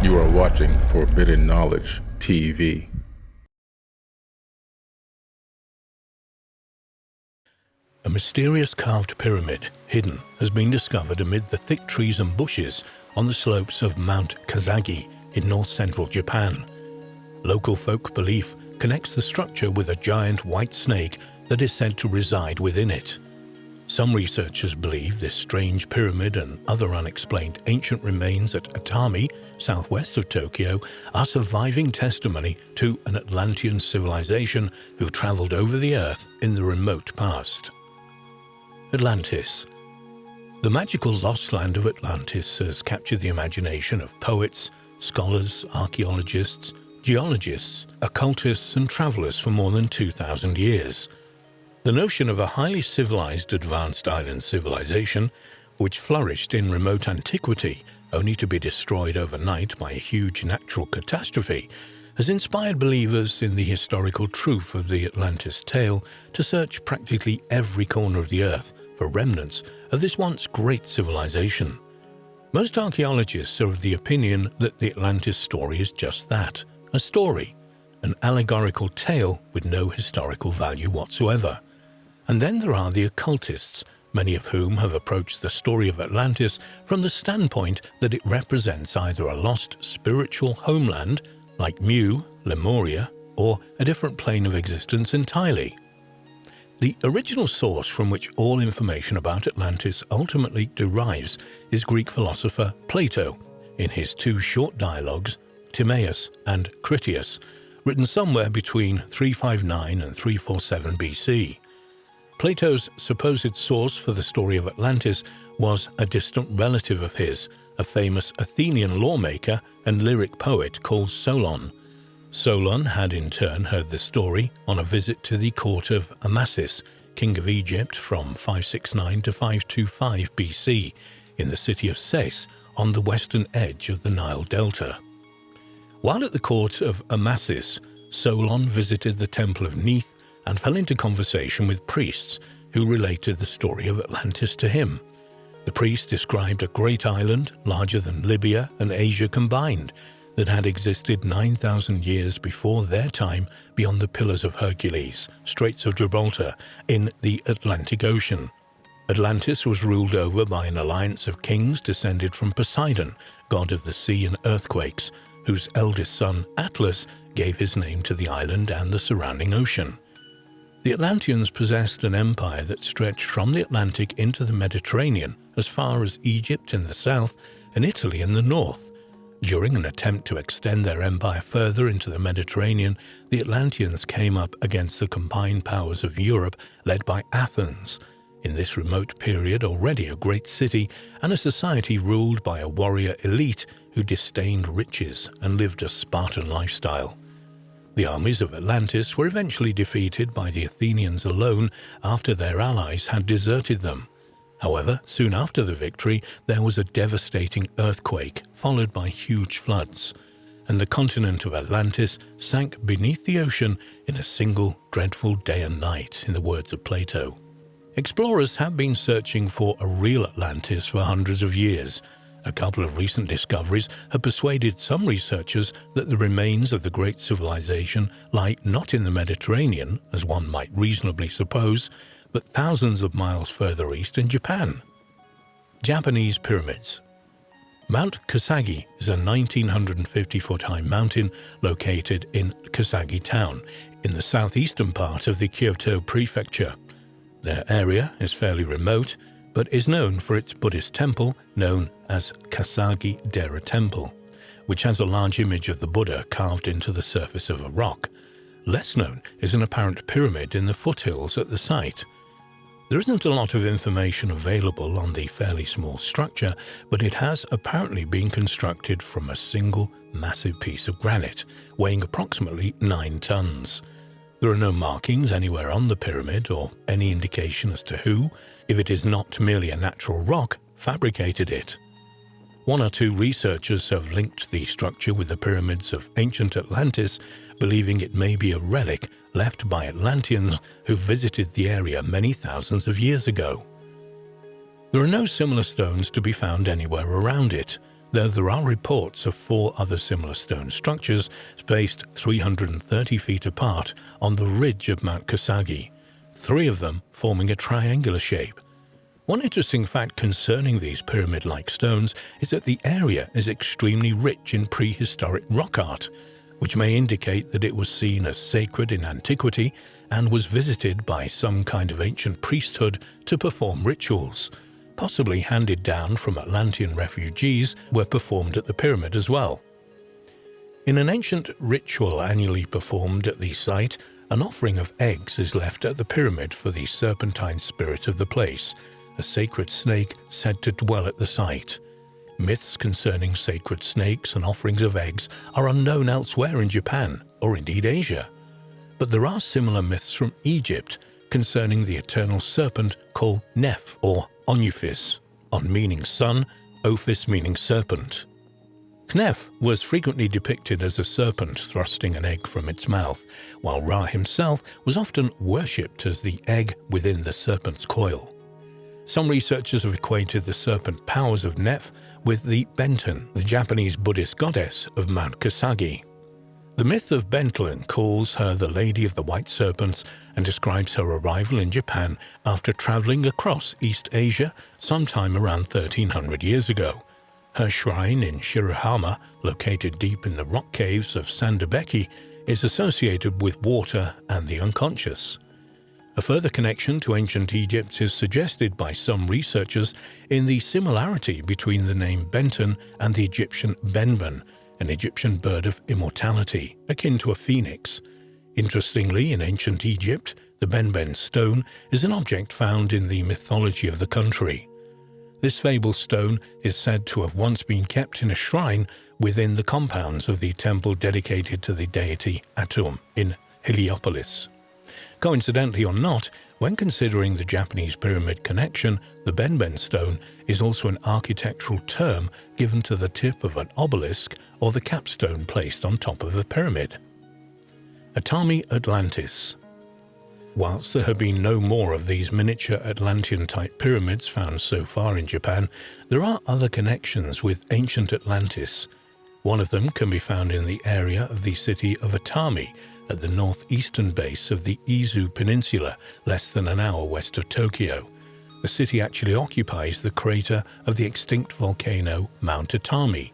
You are watching Forbidden Knowledge TV. A mysterious carved pyramid, hidden, has been discovered amid the thick trees and bushes on the slopes of Mount Kasagi in north-central Japan. Local folk belief connects the structure with a giant white snake that is said to reside within it. Some researchers believe this strange pyramid and other unexplained ancient remains at Atami, southwest of Tokyo, are surviving testimony to an Atlantean civilization who traveled over the Earth in the remote past. Atlantis. The magical lost land of Atlantis has captured the imagination of poets, scholars, archaeologists, geologists, occultists, and travelers for more than 2,000 years. The notion of a highly civilized advanced island civilization, which flourished in remote antiquity only to be destroyed overnight by a huge natural catastrophe, has inspired believers in the historical truth of the Atlantis tale to search practically every corner of the Earth for remnants of this once great civilization. Most archaeologists are of the opinion that the Atlantis story is just that, a story, an allegorical tale with no historical value whatsoever. And then there are the occultists, many of whom have approached the story of Atlantis from the standpoint that it represents either a lost spiritual homeland, like Mu, Lemuria, or a different plane of existence entirely. The original source from which all information about Atlantis ultimately derives is Greek philosopher Plato, in his two short dialogues, Timaeus and Critias, written somewhere between 359 and 347 BC. Plato's supposed source for the story of Atlantis was a distant relative of his, a famous Athenian lawmaker and lyric poet called Solon. Solon had in turn heard the story on a visit to the court of Amasis, king of Egypt from 569 to 525 BC, in the city of Sais on the western edge of the Nile Delta. While at the court of Amasis, Solon visited the temple of Neith and fell into conversation with priests who related the story of Atlantis to him. The priest described a great island, larger than Libya and Asia combined, that had existed 9,000 years before their time beyond the Pillars of Hercules, Straits of Gibraltar, in the Atlantic Ocean. Atlantis was ruled over by an alliance of kings descended from Poseidon, god of the sea and earthquakes, whose eldest son, Atlas, gave his name to the island and the surrounding ocean. The Atlanteans possessed an empire that stretched from the Atlantic into the Mediterranean as far as Egypt in the south and Italy in the north. During an attempt to extend their empire further into the Mediterranean, the Atlanteans came up against the combined powers of Europe led by Athens, in this remote period already a great city and a society ruled by a warrior elite who disdained riches and lived a Spartan lifestyle. The armies of Atlantis were eventually defeated by the Athenians alone after their allies had deserted them. However, soon after the victory, there was a devastating earthquake followed by huge floods, and the continent of Atlantis sank beneath the ocean in a single dreadful day and night, in the words of Plato. Explorers have been searching for a real Atlantis for hundreds of years. A couple of recent discoveries have persuaded some researchers that the remains of the great civilization lie not in the Mediterranean, as one might reasonably suppose, but thousands of miles further east in Japan. Japanese pyramids. Mount Kasagi is a 1,950-foot-high mountain located in Kasagi town, in the southeastern part of the Kyoto prefecture. Their area is fairly remote, but is known for its Buddhist temple known as Kasagi-dera Temple, which has a large image of the Buddha carved into the surface of a rock. Less known is an apparent pyramid in the foothills at the site. There isn't a lot of information available on the fairly small structure, but it has apparently been constructed from a single massive piece of granite, weighing approximately 9 tons. There are no markings anywhere on the pyramid or any indication as to who, if it is not merely a natural rock, fabricated it. One or two researchers have linked the structure with the pyramids of ancient Atlantis, believing it may be a relic left by Atlanteans who visited the area many thousands of years ago. There are no similar stones to be found anywhere around it. though there are reports of 4 other similar stone structures spaced 330 feet apart on the ridge of Mount Kasagi, 3 of them forming a triangular shape. One interesting fact concerning these pyramid-like stones is that the area is extremely rich in prehistoric rock art, which may indicate that it was seen as sacred in antiquity and was visited by some kind of ancient priesthood to perform rituals, possibly handed down from Atlantean refugees were performed at the pyramid as well. In an ancient ritual annually performed at the site, an offering of eggs is left at the pyramid for the serpentine spirit of the place, a sacred snake said to dwell at the site. Myths concerning sacred snakes and offerings of eggs are unknown elsewhere in Japan, or indeed Asia. But there are similar myths from Egypt concerning the eternal serpent called Neph or Onuphis, On meaning sun, Ophis meaning serpent. Kneph was frequently depicted as a serpent thrusting an egg from its mouth, while Ra himself was often worshipped as the egg within the serpent's coil. Some researchers have equated the serpent powers of Neph with the Benten, the Japanese Buddhist goddess of Mount Kasagi. The myth of Bentlen calls her the Lady of the White Serpents and describes her arrival in Japan after traveling across East Asia sometime around 1300 years ago. Her shrine in Shirahama, located deep in the rock caves of Sandabeki, is associated with water and the unconscious. A further connection to ancient Egypt is suggested by some researchers in the similarity between the name Benten and the Egyptian Benben, an Egyptian bird of immortality, akin to a phoenix. Interestingly, in ancient Egypt, the Benben stone is an object found in the mythology of the country. This fabled stone is said to have once been kept in a shrine within the compounds of the temple dedicated to the deity Atum in Heliopolis. Coincidentally or not, when considering the Japanese pyramid connection, the Benben stone is also an architectural term given to the tip of an obelisk or the capstone placed on top of a pyramid. Atami Atlantis. Whilst there have been no more of these miniature Atlantean-type pyramids found so far in Japan, there are other connections with ancient Atlantis. One of them can be found in the area of the city of Atami, at the northeastern base of the Izu Peninsula, less than an hour west of Tokyo. The city actually occupies the crater of the extinct volcano Mount Atami.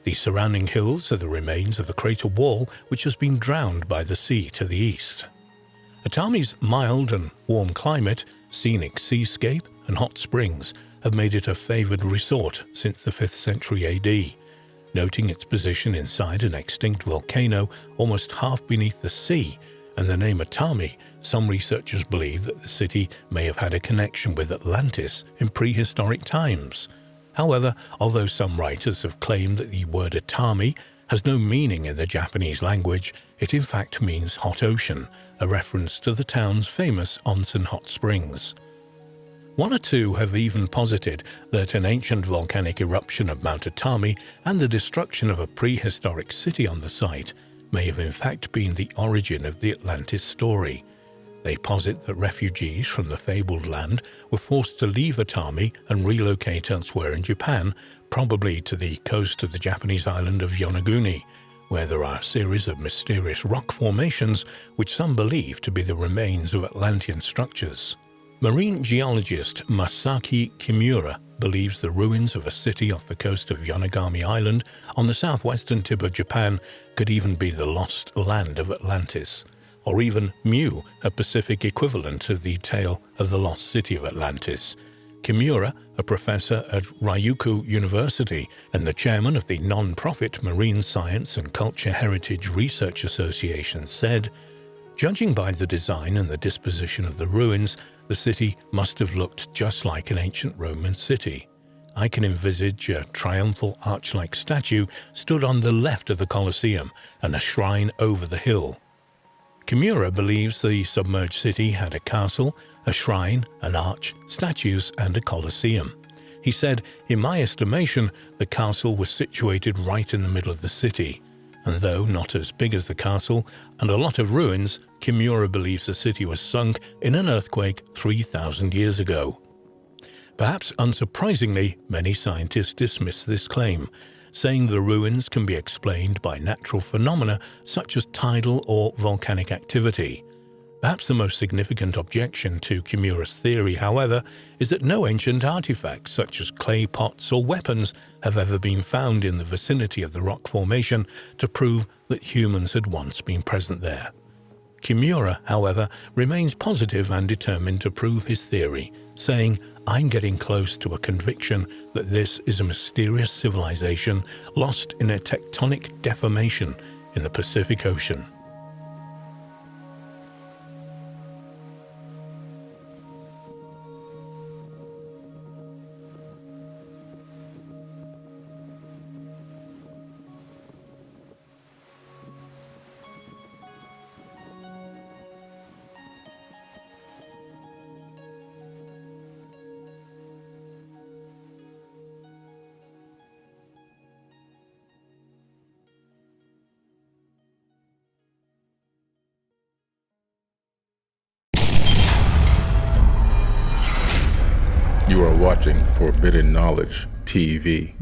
The surrounding hills are the remains of the crater wall, which has been drowned by the sea to the east. Atami's mild and warm climate, scenic seascape, and hot springs have made it a favoured resort since the 5th century AD. Noting its position inside an extinct volcano almost half beneath the sea, and the name Atami, some researchers believe that the city may have had a connection with Atlantis in prehistoric times. However, although some writers have claimed that the word Atami has no meaning in the Japanese language, it in fact means hot ocean, a reference to the town's famous onsen hot springs. One or two have even posited that an ancient volcanic eruption of Mount Atami and the destruction of a prehistoric city on the site may have in fact been the origin of the Atlantis story. They posit that refugees from the fabled land were forced to leave Atami and relocate elsewhere in Japan, probably to the coast of the Japanese island of Yonaguni, where there are a series of mysterious rock formations which some believe to be the remains of Atlantean structures. Marine geologist Masaki Kimura believes the ruins of a city off the coast of Yonaguni Island on the southwestern tip of Japan could even be the lost land of Atlantis, or even Mu, a Pacific equivalent of the tale of the lost city of Atlantis. Kimura, a professor at Ryukyu University and the chairman of the non-profit Marine Science and Culture Heritage Research Association, said, "Judging by the design and the disposition of the ruins, the city must have looked just like an ancient Roman city. I can envisage a triumphal arch-like statue stood on the left of the Colosseum and a shrine over the hill." Kimura believes the submerged city had a castle, a shrine, an arch, statues, and a Colosseum. He said, "In my estimation, the castle was situated right in the middle of the city. And though not as big as the castle and a lot of ruins, Kimura believes the city was sunk in an earthquake 3,000 years ago." Perhaps unsurprisingly, many scientists dismiss this claim, saying the ruins can be explained by natural phenomena such as tidal or volcanic activity. Perhaps the most significant objection to Kimura's theory, however, is that no ancient artifacts such as clay pots or weapons have ever been found in the vicinity of the rock formation to prove that humans had once been present there. Kimura, however, remains positive and determined to prove his theory, saying, "I'm getting close to a conviction that this is a mysterious civilization lost in a tectonic deformation in the Pacific Ocean." You are watching Forbidden Knowledge TV.